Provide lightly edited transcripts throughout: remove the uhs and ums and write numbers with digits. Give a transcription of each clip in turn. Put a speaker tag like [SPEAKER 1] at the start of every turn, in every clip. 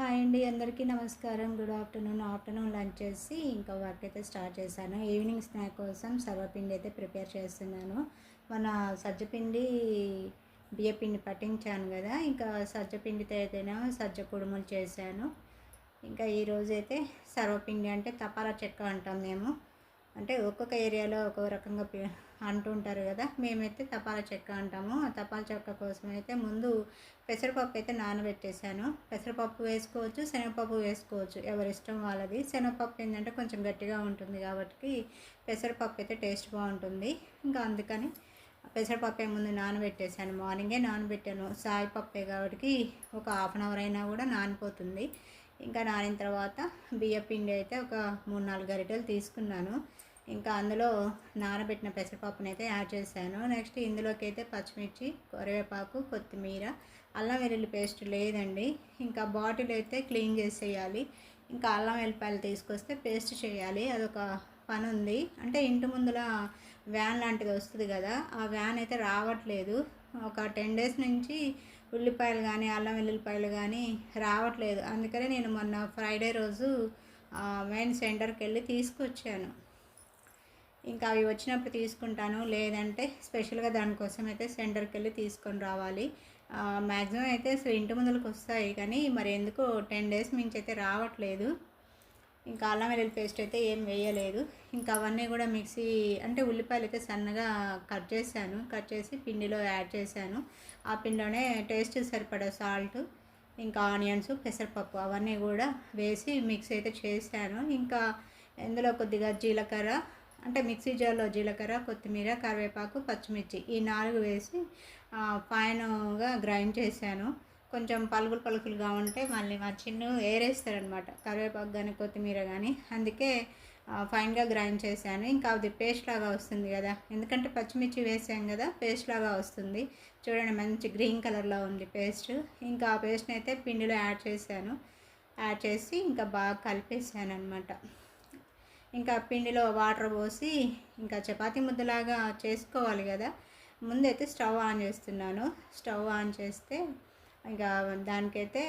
[SPEAKER 1] Hi అండి, అందరికీ నమస్కారం. గుడ్ ఆఫ్టర్నూన్ లంచ్ చేసి ఇంకా వర్క్ అయితే స్టార్ట్ చేశాను. ఈవినింగ్ స్నాక్ కోసం సర్వపిండి అయితే ప్రిపేర్ చేస్తున్నాను. మన సజ్జపిండి బియ్యపిండి పట్టించాను కదా, ఇంకా సజ్జపిండితో అయితేనే సజ్జ కుడుములు చేశాను. ఇంకా ఈరోజైతే సర్వపిండి అంటే తపాలా చెక్క అంటాం మేము. అంటే ఒక్కొక్క ఏరియాలో ఒక్కొక్క రకంగా అంటుంటారు కదా, మేమైతే తపాలా చెక్క అంటాము. ఆ తపాలా చెక్క కోసం అయితే ముందు పెసరపప్పు అయితే నానబెట్టేశాను. పెసరపప్పు వేసుకోవచ్చు, శనగపప్పు వేసుకోవచ్చు, ఎవరిష్టం వాళ్ళది. శనగపప్పు ఏంటంటే కొంచెం గట్టిగా ఉంటుంది కాబట్టి పెసరపప్పు అయితే టేస్ట్ బాగుంటుంది. ఇంకా అందుకని పెసరపప్పే ముందు నానబెట్టేశాను. మార్నింగే నానబెట్టాను. సాయిపప్పే కాబట్టి ఒక హాఫ్ అన్ అవర్ అయినా కూడా నానిపోతుంది. ఇంకా నానిన తర్వాత బియ్యపిండి అయితే ఒక 3-4 గరిటెలు తీసుకున్నాను. ఇంకా అందులో నానబెట్టిన పెసరపప్పుని అయితే యాడ్ చేశాను. నెక్స్ట్ ఇందులోకి అయితే పచ్చిమిర్చి, కరివేపాకు, కొత్తిమీర, అల్లం వెల్లుల్లి పేస్ట్ లేదండి. ఇంకా బాటిల్ అయితే క్లీన్ చేసేయాలి. ఇంకా అల్లం వెల్లిపాయలు తీసుకొస్తే పేస్ట్ చేయాలి. అదొక పని ఉంది. అంటే ఇంటి ముందుల వ్యాన్ లాంటిది వస్తుంది కదా, ఆ వ్యాన్ అయితే రావట్లేదు. ఒక 10 డేస్ నుంచి ఉల్లిపాయలు కానీ అల్లం వెల్లుల్లిపాయలు కానీ రావట్లేదు. అందుకని నేను మొన్న ఫ్రైడే రోజు మెయిన్ సెంటర్కి వెళ్ళి తీసుకొచ్చాను. ఇంకా అవి వచ్చినప్పుడు తీసుకుంటాను, లేదంటే స్పెషల్గా దానికోసం అయితే సెంటర్కి వెళ్ళి తీసుకొని రావాలి. మ్యాక్సిమం అయితే అసలు ఇంటి ముందులకు వస్తాయి, కానీ మరి ఎందుకో 10 డేస్ మించి అయితే రావట్లేదు. ఇంకా అల్లం వెల్లుల్లి పేస్ట్ అయితే ఏం వేయలేదు. ఇంకా అవన్నీ కూడా మిక్సీ అంటే ఉల్లిపాయలు అయితే సన్నగా కట్ చేసి పిండిలో యాడ్ చేశాను. ఆ పిండిలోనే టేస్ట్ సరిపడా సాల్ట్, ఇంకా ఆనియన్స్, పెసరపప్పు అవన్నీ కూడా వేసి మిక్స్ అయితే చేశాను. ఇంకా ఇందులో కొద్దిగా జీలకర్ర, అంటే మిక్సీ జార్లో జీలకర్ర, కొత్తిమీర, కరివేపాకు, పచ్చిమిర్చి ఈ 4 వేసి ఫైన్గా గ్రైండ్ చేశాను. కొంచెం పలుకులుగా ఉంటే మళ్ళీ మా చిన్ను ఏరేస్తారనమాట, కరివేపాకు కానీ కొత్తిమీర కానీ. అందుకే ఫైన్గా గ్రైండ్ చేశాను. ఇంకా అది పేస్ట్ లాగా వస్తుంది కదా, ఎందుకంటే పచ్చిమిర్చి వేసాం కదా, పేస్ట్ లాగా వస్తుంది. చూడండి, మంచి గ్రీన్ కలర్లో ఉంది పేస్ట్. ఇంకా ఆ పేస్ట్ని అయితే పిండిలో యాడ్ చేసి ఇంకా బాగా కలిపేసాను అనమాట. ఇంకా పిండిలో వాటర్ పోసి ఇంకా చపాతీ ముద్దలాగా చేసుకోవాలి కదా. ముందైతే స్టవ్ ఆన్ చేస్తున్నాను. స్టవ్ ఆన్ చేస్తే ఇంకా దానికైతే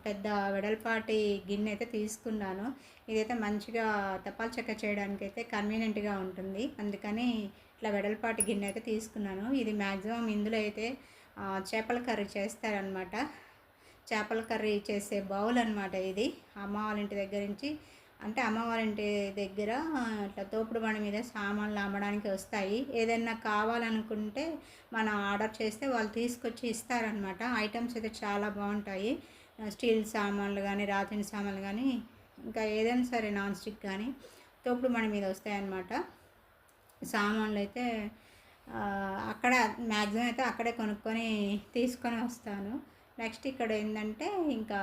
[SPEAKER 1] పెద్ద వెడల్పాటి గిన్నె అయితే తీసుకున్నాను. ఇదైతే మంచిగా తపాల చెక్క చేయడానికైతే కన్వీనియంట్గా ఉంటుంది. అందుకని ఇట్లా వెడల్పాటి గిన్నె అయితే తీసుకున్నాను. ఇది మ్యాక్సిమం ఇందులో అయితే చేపల కర్రీ చేస్తారనమాట. చేపల కర్రీ చేసే బౌల్ అనమాట ఇది. అమ్మ వాళ్ళ ఇంటి దగ్గర నుంచి, అంటే అమ్మ వాళ్ళ ఇంటి దగ్గర ఇట్లా తోపుడు బండి మీద సామాన్లు అమ్మడానికి వస్తాయి. ఏదైనా కావాలనుకుంటే మనం ఆర్డర్ చేస్తే వాళ్ళు తీసుకొచ్చి ఇస్తారనమాట. ఐటమ్స్ అయితే చాలా బాగుంటాయి. స్టీల్ సామాన్లు కానీ, రాతిని సామాన్లు కానీ, ఇంకా ఏదైనా సరే నాన్ స్టిక్ కానీ తోపుడు బండి మీద వస్తాయన్నమాట. సామాన్లు అయితే అక్కడ మ్యాక్సిమం అయితే అక్కడే కొనుక్కొని తీసుకొని వస్తాను. నెక్స్ట్ ఇక్కడ ఏంటంటే ఇంకా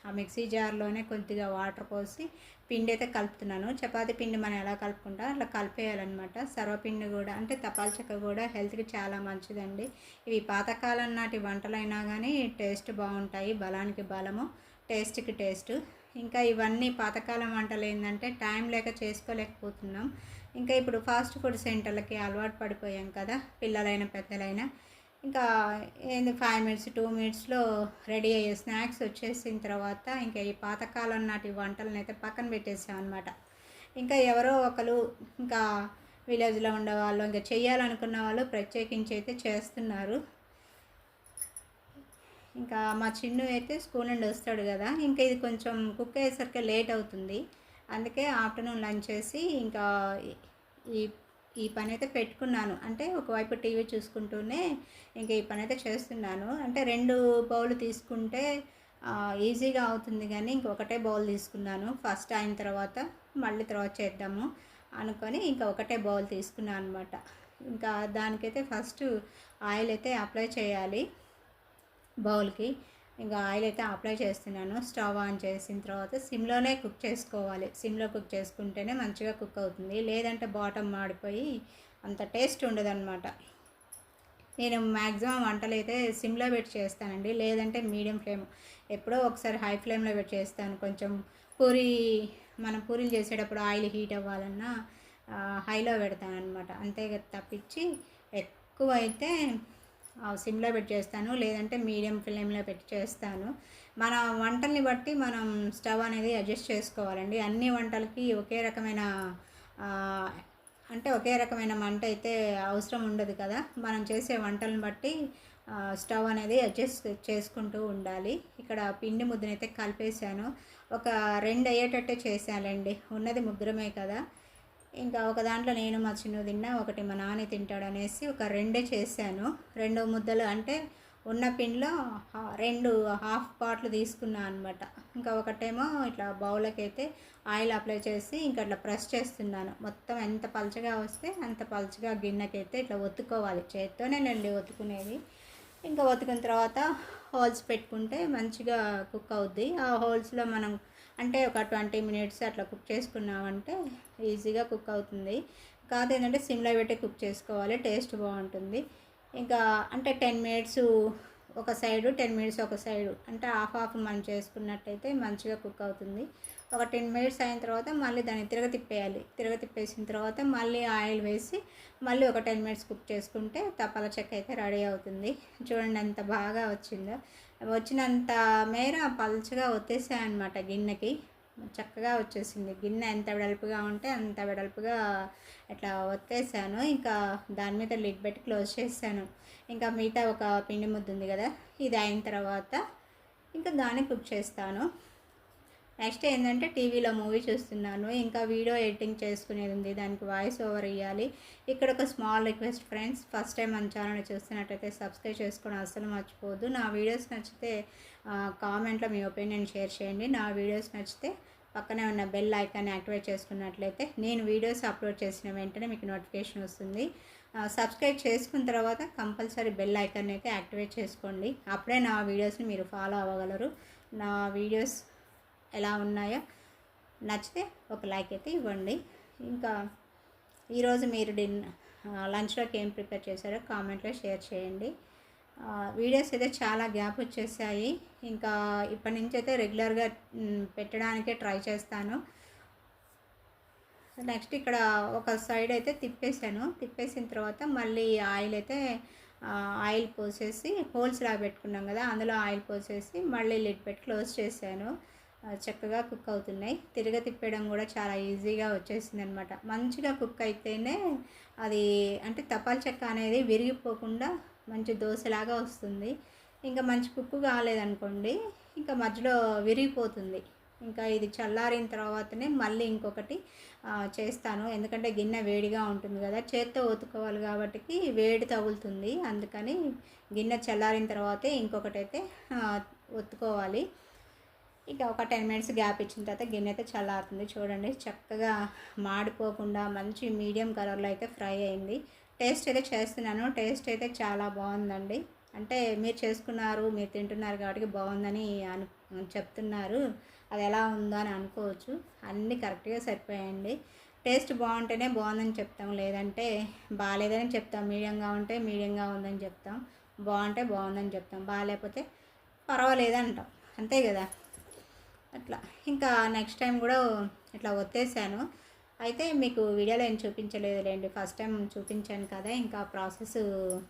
[SPEAKER 1] ఆ మిక్సీ జార్లోనే కొద్దిగా వాటర్ పోసి పిండి అయితే కలుపుతున్నాను. చపాతీ పిండి మనం ఎలా కలుపుకుంటాం అట్లా కలిపేయాలన్నమాట. సర్వపిండి కూడా, అంటే తపాల చెక్క కూడా హెల్త్కి చాలా మంచిదండి. ఇవి పాతకాలం నాటి వంటలైనా కానీ టేస్ట్ బాగుంటాయి. బలానికి బలము, టేస్ట్కి టేస్ట్. ఇంకా ఇవన్నీ పాతకాలం వంటలు ఏంటంటే టైం లేక చేసుకోలేకపోతున్నాం. ఇంకా ఇప్పుడు ఫాస్ట్ ఫుడ్ సెంటర్లకి అలవాటు పడిపోయాం కదా, పిల్లలైనా పెద్దలైనా. ఇంకా ఏంది 5 మినిట్స్ 2 మినిట్స్లో రెడీ అయ్యే స్నాక్స్ వచ్చేసిన తర్వాత ఇంకా ఈ పాతకాలం నాటి వంటలను అయితే పక్కన పెట్టేసాం అనమాట. ఇంకా ఎవరో ఒకరు ఇంకా విలేజ్లో ఉండేవాళ్ళు ఇంకా చేయాలనుకున్న వాళ్ళు ప్రత్యేకించి అయితే చేస్తున్నారు. ఇంకా మా చిన్ను అయితే స్కూల్ నుండి వస్తాడు కదా, ఇంకా ఇది కొంచెం కుక్ అయ్యేసరికి లేట్ అవుతుంది. అందుకే ఆఫ్టర్నూన్ లంచ్ చేసి ఇంకా ఈ ఈ పని అయితే పెట్టుకున్నాను. అంటే ఒకవైపు టీవీ చూసుకుంటూనే ఇంకా ఈ పని అయితే చేస్తున్నాను. అంటే 2 బౌల్ తీసుకుంటే ఈజీగా అవుతుంది, కానీ ఇంకొకటే బౌల్ తీసుకున్నాను. ఫస్ట్ అయిన తర్వాత మళ్ళీ తర్వాత చేద్దాము అనుకొని ఇంకా ఒకటే బౌల్ తీసుకున్నాను అనమాట. ఇంకా దానికైతే ఫస్ట్ ఆయిల్ అయితే అప్లై చేయాలి బౌల్కి. ఇంకా ఆయిల్ అయితే అప్లై చేస్తున్నాను. స్టవ్ ఆన్ చేసిన తర్వాత సిమ్లోనే కుక్ చేసుకోవాలి. సిమ్లో కుక్ చేసుకుంటేనే మంచిగా కుక్ అవుతుంది, లేదంటే బాటమ్ మాడిపోయి అంత టేస్ట్ ఉండదన్నమాట. నేను మ్యాక్సిమం వంటలు అయితే సిమ్లో పెట్టి చేస్తానండి, లేదంటే మీడియం ఫ్లేమ్, ఎప్పుడో ఒకసారి హై ఫ్లేమ్లో పెట్టి చేస్తాను. కొంచెం మనం పూరీలు చేసేటప్పుడు ఆయిల్ హీట్ అవ్వాలన్నా హైలో పెడతాను అనమాట. అంతే తప్పించి ఎక్కువ అయితే సిమ్లో పెట్టి చేస్తాను, లేదంటే మీడియం ఫ్లేమ్లో పెట్టి చేస్తాను. మన వంటల్ని బట్టి మనం స్టవ్ అనేది అడ్జస్ట్ చేసుకోవాలండి. అన్ని వంటలకి ఒకే రకమైన ఆహ్, అంటే ఒకే రకమైన మంట అయితే అవసరం ఉండదు కదా! మనం చేసే వంటలను బట్టి స్టవ్ అనేది అడ్జస్ట్ చేసుకుంటూ ఉండాలి. ఇక్కడ పిండి ముద్దనైతే కలిపేసాను. ఒక 2 అయ్యేటట్టే చేశానులెండి. ఉన్నది ముగ్గురమే కదా! ఇంకా ఒక దాంట్లో నేను మా చిన్ను తిన్నా, ఒకటి మా నాన్న తింటాడనేసి ఒక 2 చేశాను. 2 ముద్దలు అంటే ఉన్న పిండిలో 2 హాఫ్ పార్ట్లు తీసుకున్నా అనమాట. ఇంకా ఒకటేమో ఇట్లా బౌల్‌కైతే ఆయిల్ అప్లై చేసి ఇంకా అట్లా ప్రెస్ చేస్తున్నాను. మొత్తం ఎంత పలచగా వస్తే అంత పలచగా గిన్నెకైతే ఇట్లా ఒత్తుకోవాలి. చేత్తోనేనండి ఒత్తుకునేది. ఇంకా ఒత్తుకున్న తర్వాత హోల్స్ పెట్టుకుంటే మంచిగా కుక్ అవుద్ది. ఆ హోల్స్‌లో మనం అంటే ఒక 20 మినిట్స్ అట్లా కుక్ చేసుకున్నామంటే ఈజీగా కుక్ అవుతుంది. కాకపోతే ఏంటంటే సిమ్‌లో పెట్టి కుక్ చేసుకోవాలి. టేస్ట్ బాగుంటుంది. ఇంకా అంటే 10 మినిట్స్ ఒక సైడు, 10 మినిట్స్ ఒక సైడు అంటే హాఫ్ హాఫ్ మనం చేసుకున్నట్టయితే మంచిగా కుక్ అవుతుంది. ఒక 10 మినిట్స్ అయిన తర్వాత మళ్ళీ దాన్ని తిప్పేయాలి. తిప్పేసిన తర్వాత మళ్ళీ ఆయిల్ వేసి మళ్ళీ ఒక 10 మినిట్స్ కుక్ చేసుకుంటే తపాలా చెక్క అయితే రెడీ అవుతుంది. చూడండి ఎంత బాగా వచ్చిందో. వచ్చినంత మేర పల్చగా ఒత్తేసాయన్నమాట గిన్నెకి. చక్కగా వచ్చేసింది. గిన్నె ఎంత వెడల్పుగా ఉంటే అంత వెడల్పుగా ఇట్లా ఒత్తేసాను. ఇంకా దాని మీద లిడ్ పెట్టి క్లోజ్ చేశాను. ఇంకా మిగతా ఒక పిండి ముద్ద ఉంది కదా, ఇది అయిన తర్వాత ఇంకా దాన్ని కుక్ చేస్తాను. నెక్స్ట్ ఏంటంటే టీవీలో మూవీ చూస్తున్నాను. ఇంకా వీడియో ఎడిటింగ్ చేసుకునేది ఉంది. దానికి వాయిస్ ఓవర్ ఇవ్వాలి. ఇక్కడ ఒక small request friends, first time మన ఛానల్ చూస్తున్నట్టయితే సబ్స్క్రైబ్ చేసుకోవడం అస్సలు మర్చిపోవద్దు. నా వీడియోస్ నచ్చితే కామెంట్లో మీ ఒపీనియన్ షేర్ చేయండి. నా వీడియోస్ నచ్చితే పక్కనే ఉన్న బెల్ ఐకాన్ని యాక్టివేట్ చేసుకున్నట్లయితే నేను వీడియోస్ అప్లోడ్ చేసిన వెంటనే మీకు నోటిఫికేషన్ వస్తుంది. సబ్స్క్రైబ్ చేసుకున్న తర్వాత కంపల్సరీ బెల్ ఐకాన్ని అయితే యాక్టివేట్ చేసుకోండి. అప్పుడే నా వీడియోస్ని మీరు ఫాలో అవ్వగలరు. నా వీడియోస్ ఎలా ఉన్నాయో నచ్చితే ఒక లైక్ అయితే ఇవ్వండి. ఇంకా ఈరోజు మీరు లంచ్లోకి ఏం ప్రిపేర్ చేశారో కామెంట్లో షేర్ చేయండి. వీడియోస్ అయితే చాలా గ్యాప్ వచ్చేసాయి. ఇంకా ఇప్పటి నుంచి అయితే రెగ్యులర్గా పెట్టడానికే ట్రై చేస్తాను. నెక్స్ట్ ఇక్కడ ఒక సైడ్ అయితే తిప్పేసిన తర్వాత మళ్ళీ ఆయిల్ పోసేసి హోల్స్ లాగా పెట్టుకున్నాం కదా, అందులో ఆయిల్ పోసేసి మళ్ళీ లిడ్ పెట్టి క్లోజ్ చేశాను. చక్కగా కుక్ అవుతున్నాయి. తిప్పడం కూడా చాలా ఈజీగా వచ్చేసింది అనమాట. మంచిగా కుక్ అయితేనే అది అంటే తపాల చెక్క అనేది విరిగిపోకుండా మంచి దోశలాగా వస్తుంది. ఇంకా మంచి కుక్ కాలేదనుకోండి ఇంకా మధ్యలో విరిగిపోతుంది. ఇంకా ఇది చల్లారిన తర్వాతనే మళ్ళీ ఇంకొకటి చేస్తాను. ఎందుకంటే గిన్నె వేడిగా ఉంటుంది కదా, చేత్తో ఒత్తుకోవాలి కాబట్టి వేడి తగులుతుంది. అందుకని గిన్నె చల్లారిన తర్వాతే ఇంకొకటి అయితే ఒత్తుకోవాలి. ఇక ఒక 10 మినిట్స్ గ్యాప్ ఇచ్చిన తర్వాత గిన్నె అయితే చల్లారుతుంది. చూడండి చక్కగా మాడిపోకుండా మంచి మీడియం కలర్లో అయితే ఫ్రై అయింది. టేస్ట్ అయితే చేస్తున్నాను. టేస్ట్ అయితే చాలా బాగుందండి. అంటే మీరు చేసుకున్నారు, మీరు తింటున్నారు కాబట్టి బాగుందని చెప్తున్నారు. అది ఎలా ఉందో అని అనుకోవచ్చు. అన్నీ కరెక్ట్గా సరిపోయాయండి. టేస్ట్ బాగుంటేనే బాగుందని చెప్తాం, లేదంటే బాగాలేదని చెప్తాం. మీడియంగా ఉంటే మీడియంగా ఉందని చెప్తాం, బాగుంటే బాగుందని చెప్తాం, బాగాలేకపోతే పర్వాలేదు అంటాం. అంతే కదా. అట్లా ఇంకా నెక్స్ట్ టైం కూడా ఇట్లా ఒత్తేసాను. అయితే మీకు వీడియోలో ఏం చూపించలేదులేండి, ఫస్ట్ టైం చూపించాను కదా, ఇంకా ప్రాసెస్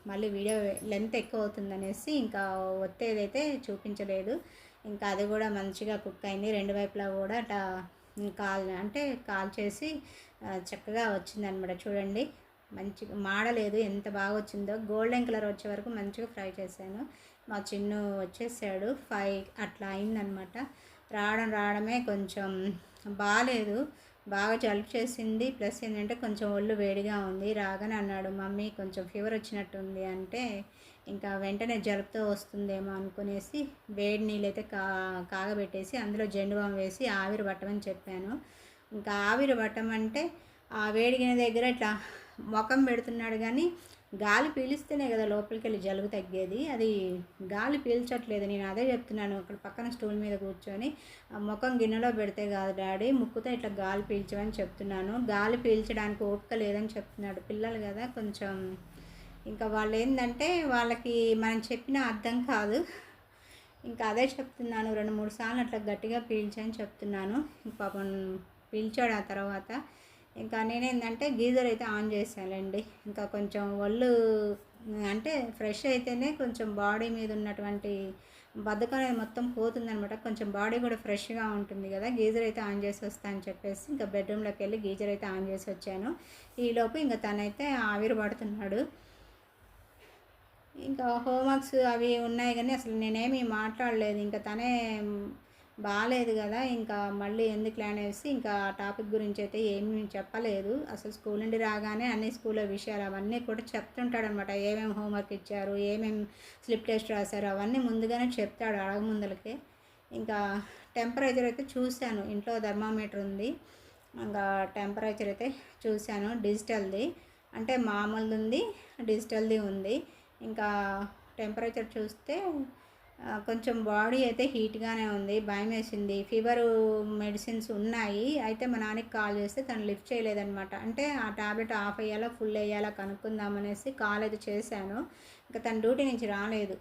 [SPEAKER 1] మళ్ళీ వీడియో లెంత్ ఎక్కువ అవుతుందనేసి ఇంకా ఒత్తేదైతే చూపించలేదు. ఇంకా అది కూడా మంచిగా కుక్ అయింది. రెండు వైపులా కూడా అట్లా కాల్ చేసి చక్కగా వచ్చిందనమాట. చూడండి మంచిగా మాడలేదు, ఎంత బాగా వచ్చిందో. గోల్డెన్ కలర్ వచ్చే వరకు మంచిగా ఫ్రై చేశాను. మా చిన్ను వచ్చేసాడు 5 అట్లా అయిందనమాట. రావడమే కొంచెం బాగాలేదు, బాగా జలుబు చేసింది. ప్లస్ ఏంటంటే కొంచెం ఒళ్ళు వేడిగా ఉంది. రాగానే అన్నాడు, మమ్మీ కొంచెం ఫీవర్ వచ్చినట్టుంది అంటే ఇంకా వెంటనే జలుబుతో వస్తుందేమో అనుకునేసి వేడి నీళ్ళైతే కాగబెట్టేసి అందులో జెండు బామ్ వేసి ఆవిరి పట్టమని చెప్పాను. ఇంకా ఆవిరి పట్టమంటే ఆ వేడిగిన దగ్గర ఇట్లా ముఖం పెడుతున్నాడు, కానీ గాలి పీలిస్తేనే కదా లోపలికి వెళ్ళి జలుబు తగ్గేది. అది గాలి పీల్చట్లేదు. నేను అదే చెప్తున్నాను అక్కడ పక్కన స్టూల్ మీద కూర్చొని, ముఖం గిన్నెలో పెడితే కాదు డాడీ, ముక్కుతో ఇట్లా గాలి పీల్చమని చెప్తున్నాను. గాలి పీల్చడానికి ఓపిక లేదని చెప్తున్నాడు. పిల్లలు కదా కొంచెం, ఇంకా వాళ్ళు ఏంటంటే వాళ్ళకి మనం చెప్పిన అర్థం కాదు. ఇంకా అదే చెప్తున్నాను, 2-3 సార్లు అట్లా గట్టిగా పీల్చని చెప్తున్నాను. పాపం పీల్చాడు. ఆ తర్వాత ఇంకా నేనేంటంటే గీజర్ అయితే ఆన్ చేశానండి. ఇంకా కొంచెం ఒళ్ళు అంటే ఫ్రెష్ అయితేనే కొంచెం బాడీ మీద ఉన్నటువంటి బద్ధకం అనేది మొత్తం పోతుందనమాట. కొంచెం బాడీ కూడా ఫ్రెష్గా ఉంటుంది కదా. గీజర్ అయితే ఆన్ చేసి వస్తా అని చెప్పేసి ఇంకా బెడ్రూమ్లోకి వెళ్ళి గీజర్ అయితే ఆన్ చేసి వచ్చాను. ఈలోపు ఇంకా తనైతే ఆవిరి పడుతున్నాడు. ఇంకా హోంవర్క్స్ అవి ఉన్నాయి కానీ అసలు నేనేమి మాట్లాడలేదు. ఇంకా తనే బాగాలేదు కదా, ఇంకా మళ్ళీ ఎందుకు అనేసి ఇంకా ఆ టాపిక్ గురించి అయితే ఏమీ చెప్పలేదు. అసలు స్కూల్ నుండి రాగానే అన్ని స్కూల్లో విషయాలు అవన్నీ కూడా చెప్తుంటాడనమాట. ఏమేమి హోంవర్క్ ఇచ్చారు, ఏమేమి స్లిప్ టెస్ట్ రాశారు అవన్నీ ముందుగానే చెప్తాడు అడగముందలకే. ఇంకా టెంపరేచర్ అయితే చూశాను, ఇంట్లో థర్మామీటర్ ఉంది. ఇంకా టెంపరేచర్ అయితే చూశాను, డిజిటల్ది అంటే మామూలుది ఉంది, డిజిటల్ది ఉంది. ఇంకా టెంపరేచర్ చూస్తే కొంచెం బాడీ అయితే హీట్గానే ఉంది, భయం వేసింది. ఫీవరు మెడిసిన్స్ ఉన్నాయి. అయితే మా నాన్నకి కాల్ చేస్తే తను లిఫ్ట్ చేయలేదనమాట. అంటే ఆ ట్యాబ్లెట్ ఆఫ్ అయ్యాలా ఫుల్ అయ్యాలా కనుక్కుందామనేసి కాల్ అయితే చేశాను. ఇంకా తన డ్యూటీ నుంచి రాలేదు.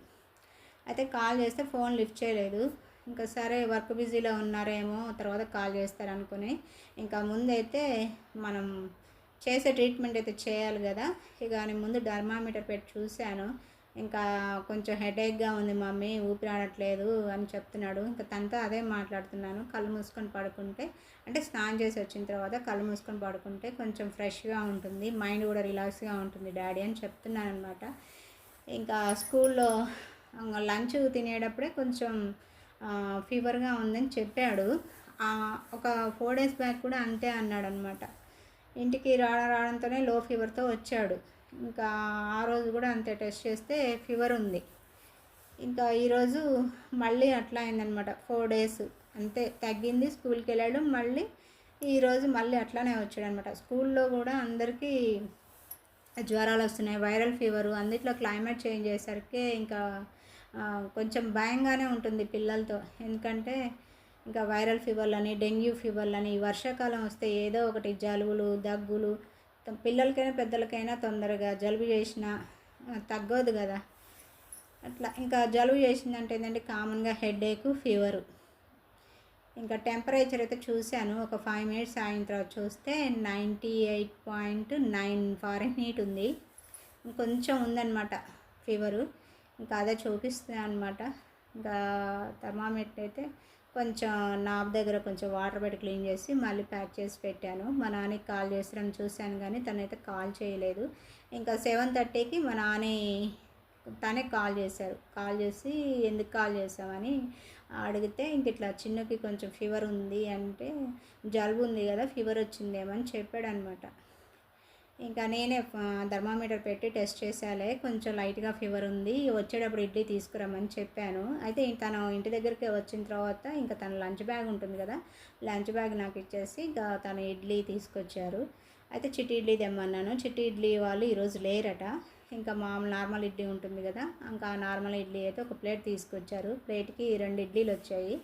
[SPEAKER 1] అయితే కాల్ చేస్తే ఫోన్ లిఫ్ట్ చేయలేదు. ఇంకా సరే వర్క్ బిజీలో ఉన్నారేమో, తర్వాత కాల్ చేస్తారనుకుని ఇంకా ముందైతే మనం చేసే ట్రీట్మెంట్ అయితే చేయాలి కదా. ఇక నేను ముందు థర్మామీటర్ పెట్టి చూశాను. ఇంకా కొంచెం హెడేక్గా ఉంది మమ్మీ, ఊపిరి ఆడట్లేదు అని చెప్తున్నాడు. ఇంకా తనతో అదే మాట్లాడుతున్నాను. కళ్ళు మూసుకొని పడుకుంటే అంటే స్నానం చేసి వచ్చిన తర్వాత కళ్ళు మూసుకొని పడుకుంటే కొంచెం ఫ్రెష్గా ఉంటుంది, మైండ్ కూడా రిలాక్స్గా ఉంటుంది డాడీ అని చెప్తున్నాను అనమాట. ఇంకా స్కూల్లో లంచ్ తినేటప్పుడే కొంచెం ఫీవర్గా ఉందని చెప్పాడు. ఒక 4 days బ్యాక్ కూడా అంతే అన్నాడు అనమాట. ఇంటికి రావడంతోనే లో ఫీవర్తో వచ్చాడు. ఇంకా ఆ రోజు కూడా అంతే, టెస్ట్ చేస్తే ఫీవర్ ఉంది. ఇంకా ఈరోజు మళ్ళీ అట్లా అయిందనమాట. 4 days అంతే తగ్గింది, స్కూల్కి వెళ్ళాడు. మళ్ళీ ఈరోజు మళ్ళీ అట్లానే వచ్చాడనమాట. స్కూల్లో కూడా అందరికీ జ్వరాలు వస్తున్నాయి, వైరల్ ఫీవరు. అందుట్లో క్లైమేట్ చేంజ్ అయ్యేసరికి ఇంకా కొంచెం భయంగానే ఉంటుంది పిల్లలతో. ఎందుకంటే ఇంకా వైరల్ ఫీవర్లని, డెంగ్యూ ఫీవర్లని, వర్షాకాలం వస్తే ఏదో ఒకటి జలుబులు, దగ్గులు, పిల్లలకైనా పెద్దలకైనా తొందరగా జలుబు చేసినా తగ్గదు కదా. అట్లా ఇంకా జలుబు చేసిందంటే ఏంటంటే కామన్గా హెడేక్, ఫీవరు. ఇంకా టెంపరేచర్ అయితే చూశాను, ఒక 5 minutes అయిన తర్వాత చూస్తే 98.9 Fahrenheit ఉంది. కొంచెం ఉందన్నమాట ఫీవరు. ఇంకా అదే చూపిస్తుంది అనమాట. ఇంకా థర్మామీటర్ అయితే కొంచెం నాబ్ దగ్గర కొంచెం వాటర్ పెట్టి క్లీన్ చేసి మళ్ళీ ప్యాక్ చేసి పెట్టాను. మా నాన్నకి కాల్ చేస్తారని చూశాను కానీ తనైతే కాల్ చేయలేదు. ఇంకా 7:30కి మా నాని తనే కాల్ చేశారు. కాల్ చేసి ఎందుకు కాల్ చేసామని అడిగితే ఇంక ఇట్లా చిన్నకి కొంచెం ఫీవర్ ఉంది అంటే, జలుబు ఉంది కదా ఫీవర్ వచ్చిందేమో అని చెప్పాడనమాట. ఇంకా నేనే థర్మామీటర్ పెట్టి టెస్ట్ చేసాలే, కొంచెం లైట్గా ఫీవర్ ఉంది, వచ్చేటప్పుడు ఇడ్లీ తీసుకురమ్మని చెప్పాను. అయితే తను ఇంటి దగ్గరికి వచ్చిన తర్వాత ఇంకా తన లంచ్ బ్యాగ్ ఉంటుంది కదా, లంచ్ బ్యాగ్ నాకు ఇచ్చేసి ఇంకా తను ఇడ్లీ తీసుకొచ్చారు. అయితే చిట్టి ఇడ్లీ తెమ్మన్నాను. చిట్టి ఇడ్లీ వాళ్ళు ఈరోజు లేరట. ఇంకా నార్మల్ ఇడ్లీ ఉంటుంది కదా, ఇంకా నార్మల్ ఇడ్లీ అయితే ఒక ప్లేట్ తీసుకొచ్చారు. ప్లేట్కి 2 ఇడ్లీలు వచ్చాయి.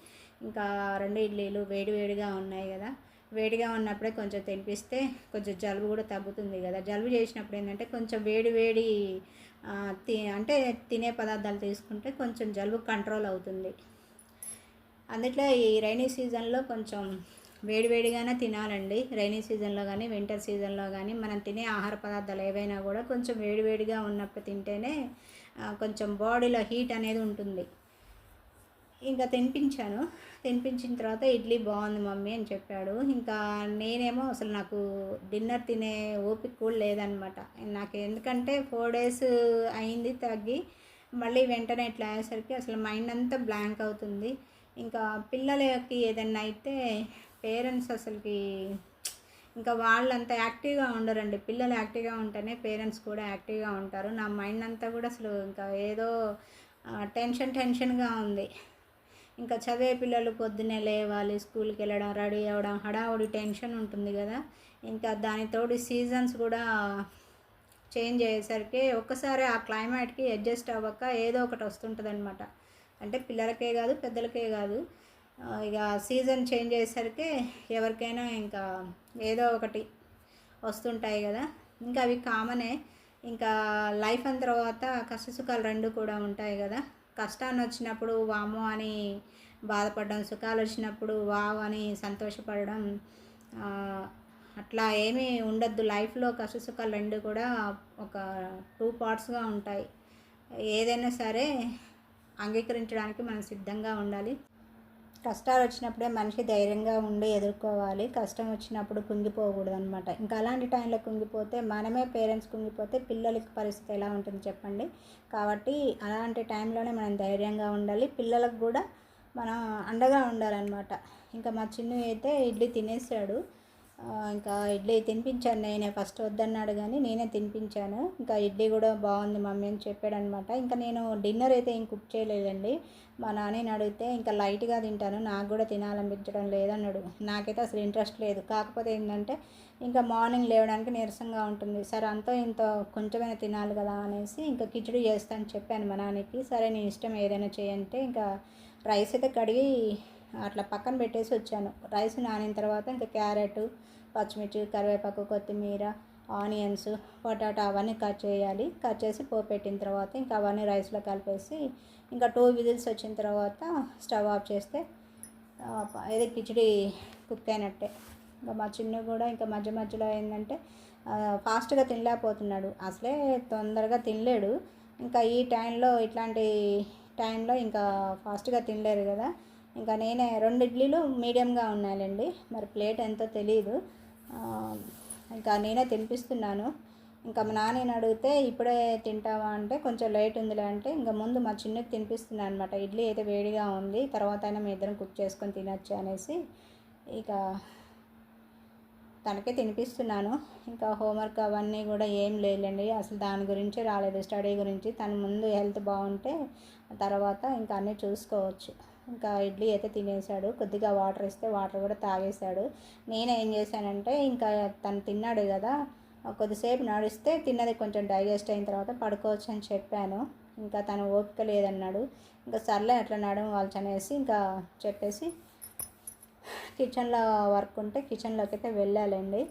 [SPEAKER 1] ఇంకా 2 ఇడ్లీలు వేడివేడిగా ఉన్నాయి కదా, వేడిగా ఉన్నప్పుడే కొంచెం తినిపిస్తే కొంచెం జలుబు కూడా తగ్గుతుంది కదా. జలుబు చేసినప్పుడు ఏంటంటే కొంచెం వేడి వేడి అంటే తినే పదార్థాలు తీసుకుంటే కొంచెం జలుబు కంట్రోల్ అవుతుంది. అందుట్లో ఈ రైనీ సీజన్లో కొంచెం వేడివేడిగానే తినాలండి. రైనీ సీజన్లో కానీ వింటర్ సీజన్లో కానీ మనం తినే ఆహార పదార్థాలు ఏవైనా కూడా కొంచెం వేడివేడిగా ఉన్నప్పుడు తింటేనే కొంచెం బాడీలో హీట్ అనేది ఉంటుంది. ఇంకా తినిపించాను. తినిపించిన తర్వాత ఇడ్లీ బాగుంది మమ్మీ అని చెప్పాడు. ఇంకా నేనేమో అసలు నాకు డిన్నర్ తినే ఓపిక కూడా లేదనమాట. నాకు ఎందుకంటే 4 days అయింది తగ్గి, మళ్ళీ వెంటనే ఇట్లా అయ్యేసరికి అసలు మైండ్ అంతా బ్లాంక్ అవుతుంది. ఇంకా పిల్లలకి ఏదైనా అయితే పేరెంట్స్ అసలుకి ఇంకా వాళ్ళంతా యాక్టివ్గా ఉండరండి. పిల్లలు యాక్టివ్గా ఉంటేనే పేరెంట్స్ కూడా యాక్టివ్గా ఉంటారు. నా మైండ్ అంతా కూడా అసలు ఇంకా ఏదో టెన్షన్గా ఉంది. ఇంకా చదివే పిల్లలు పొద్దున్నే లేవాలి, స్కూల్కి వెళ్ళడం, రెడీ అవ్వడం, హడావుడి టెన్షన్ ఉంటుంది కదా. ఇంకా దానితోటి సీజన్స్ కూడా చేంజ్ అయ్యేసరికి ఒక్కసారి ఆ క్లైమేట్కి అడ్జస్ట్ అవ్వక ఏదో ఒకటి వస్తుంటుంది అనమాట. అంటే పిల్లలకే కాదు పెద్దలకే కాదు, ఇక సీజన్ చేంజ్ అయ్యేసరికి ఎవరికైనా ఇంకా ఏదో ఒకటి వస్తుంటాయి కదా. ఇంకా అవి కామనే. ఇంకా లైఫ్ అయిన తర్వాత కష్టసుఖాలు 2 కూడా ఉంటాయి కదా. కష్టాన్ని వచ్చినప్పుడు వామో అని బాధపడడం, సుఖాలు వచ్చినప్పుడు వావ్ అని సంతోషపడడం, అట్లా ఏమీ ఉండద్దు లైఫ్లో. కష్టసుఖాలు 2 కూడా ఒక 2 partsగా ఉంటాయి. ఏదైనా సరే అంగీకరించడానికి మనం సిద్ధంగా ఉండాలి. కష్టాలు వచ్చినప్పుడే మనిషి ధైర్యంగా ఉండి ఎదుర్కోవాలి. కష్టం వచ్చినప్పుడు కుంగిపోకూడదు అనమాట. ఇంకా అలాంటి టైంలో కుంగిపోతే మనమే పేరెంట్స్ కుంగిపోతే పిల్లలకి పరిస్థితి ఎలా ఉంటుంది చెప్పండి. కాబట్టి అలాంటి టైంలోనే మనం ధైర్యంగా ఉండాలి. పిల్లలకు కూడా మనం అండగా ఉండాలన్నమాట. ఇంకా మా చిన్ను అయితే ఇడ్లీ తినేసాడు. ఇంకా ఇడ్లీ తినిపించాను నేనే. ఫస్ట్ వద్దన్నాడు కానీ నేనే తినిపించాను. ఇంకా ఇడ్లీ కూడా బాగుంది మమ్మీ అని చెప్పాడనమాట. ఇంకా నేను డిన్నర్ అయితే ఏం కుక్ చేయలేదండి. మా నాన్నని అడిగితే ఇంకా లైట్గా తింటాను, నాకు కూడా తినాలనిపించడం లేదన్నాడు. నాకైతే అసలు ఇంట్రెస్ట్ లేదు. కాకపోతే ఏంటంటే ఇంకా మార్నింగ్ లేవడానికి నీరసంగా ఉంటుంది. సరే అంతో ఇంత కొంచెమైనా తినాలి కదా అనేసి ఇంకా కిచిడి చేస్తాను చెప్పాను మా నాన్నకి. సరే నీ ఇష్టం ఏదైనా చేయంటే ఇంకా రైస్ అయితే కడిగి అట్లా పక్కన పెట్టేసి వచ్చాను. రైస్ నానిన తర్వాత ఇంకా క్యారెట్, పచ్చిమిర్చి, కరివేపాకు, కొత్తిమీర, ఆనియన్స్, పొటాటో అవన్నీ కట్ చేయాలి. కట్ చేసి పోపు పెట్టిన తర్వాత ఇంకా అవన్నీ రైస్లో కలిపేసి ఇంకా 2 విజిల్స్ వచ్చిన తర్వాత స్టవ్ ఆఫ్ చేస్తే ఏదో కిచిడి కుక్ అయినట్టే. ఇంకా మా చిన్న కూడా ఇంకా మధ్య మధ్యలో ఏంటంటే ఫాస్ట్గా తినలేకపోతున్నాడు. అసలే తొందరగా తినలేడు. ఇంకా ఈ టైంలో ఇట్లాంటి టైంలో ఇంకా ఫాస్ట్గా తినలేరు కదా. ఇంకా నేనే 2 ఇడ్లీలు మీడియంగా ఉన్నాయండి. మరి ప్లేట్ ఎంతో తెలియదు. ఇంకా నేనే తినిపిస్తున్నాను. ఇంకా మా నాన్నని అడిగితే ఇప్పుడే తింటావా అంటే కొంచెం లేట్ ఉందిలే అంటే ఇంకా ముందు మా చిన్నకి తినిపిస్తున్నాను అనమాట. ఇడ్లీ అయితే వేడిగా ఉంది, తర్వాత అయినా మీ ఇద్దరం కుక్ చేసుకొని తినచ్చు అనేసి ఇక తనకే తినిపిస్తున్నాను. ఇంకా హోంవర్క్ అవన్నీ కూడా ఏం లేదండి. అసలు దాని గురించి రాలేదు, స్టడీ గురించి. తన ముందు హెల్త్ బాగుంటే తర్వాత ఇంకా అన్నీ చూసుకోవచ్చు. ఇంకా ఇడ్లీ అయితే తినేసాడు. కొద్దిగా వాటర్ ఇస్తే వాటర్ కూడా తాగేశాడు. నేనేం చేశానంటే ఇంకా తను తిన్నాడు కదా, కొద్దిసేపు నడిస్తే తిన్నది కొంచెం డైజెస్ట్ అయిన తర్వాత పడుకోవచ్చు అని చెప్పాను. ఇంకా తను ఓపిక లేదన్నాడు. ఇంకా సర్లే అట్లా నడుము వాల్చనేసి ఇంకా చెప్పేసి కిచెన్లో వర్క్ ఉంటే కిచెన్లోకి అయితే వెళ్ళాలండి.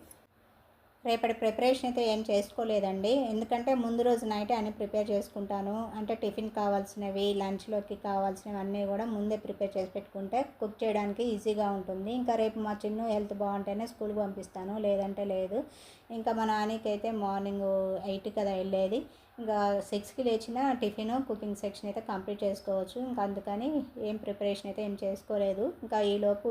[SPEAKER 1] రేపటి ప్రిపరేషన్ అయితే ఏం చేసుకోలేదండి. ఎందుకంటే ముందు రోజు నైటే అన్నీ ప్రిపేర్ చేసుకుంటాను. అంటే టిఫిన్ కావాల్సినవి, లంచ్లోకి కావాల్సినవి అన్నీ కూడా ముందే ప్రిపేర్ చేసి పెట్టుకుంటే కుక్ చేయడానికి ఈజీగా ఉంటుంది. ఇంకా రేపు మా చిన్ను హెల్త్ బాగుంటేనే స్కూల్కి పంపిస్తాను, లేదంటే లేదు. ఇంకా మా నాన్నకి అయితే మార్నింగ్ 8 కదా వెళ్ళేది. ఇంకా 6కి లేచిన టిఫిన్ కుకింగ్ సెక్షన్ అయితే కంప్లీట్ చేసుకోవచ్చు. ఇంకా అందుకని ఏం ప్రిపరేషన్ అయితే ఏం చేసుకోలేదు. ఇంకా ఈలోపు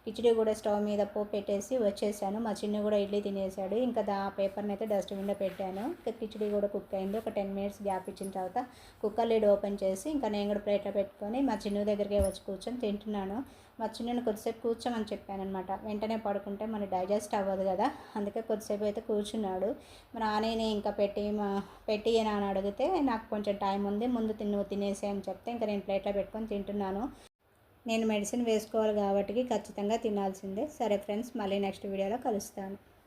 [SPEAKER 1] కిచిడి కూడా స్టవ్ మీద పోపు పెట్టేసి వచ్చేసాను. మా చిన్ను కూడా ఇడ్లీ తినేసాడు. ఇంకా పేపర్ని అయితే డస్ట్బిన్లో పెట్టాను. ఇంకా కిచిడి కూడా కుక్ అయింది. ఒక 10 మినిట్స్ గ్యాప్ ఇచ్చిన తర్వాత కుక్కర్ లిడ్ ఓపెన్ చేసి ఇంకా నేను కూడా ప్లేట్లో పెట్టుకొని మా చిన్ను దగ్గరికి వచ్చి కూర్చొని తింటున్నాను. మా చిన్నుని కొద్దిసేపు కూర్చోమని చెప్పాను అనమాట. వెంటనే పడుకుంటే మనకి డైజెస్ట్ అవ్వదు కదా, అందుకే కొద్దిసేపు అయితే కూర్చున్నాడు. మా నాన్నని ఇంకా పెట్టి అని అడిగితే నాకు కొంచెం టైం ఉంది, ముందు నువ్వు తినేసే అని చెప్తే ఇంకా నేను ప్లేట్లో పెట్టుకొని తింటున్నాను. నేను మెడిసిన్ వేసుకోవాలి కాబట్టి ఖచ్చితంగా తినాల్సిందే. సరే ఫ్రెండ్స్, మళ్ళీ నెక్స్ట్ వీడియోలో కలుస్తాను.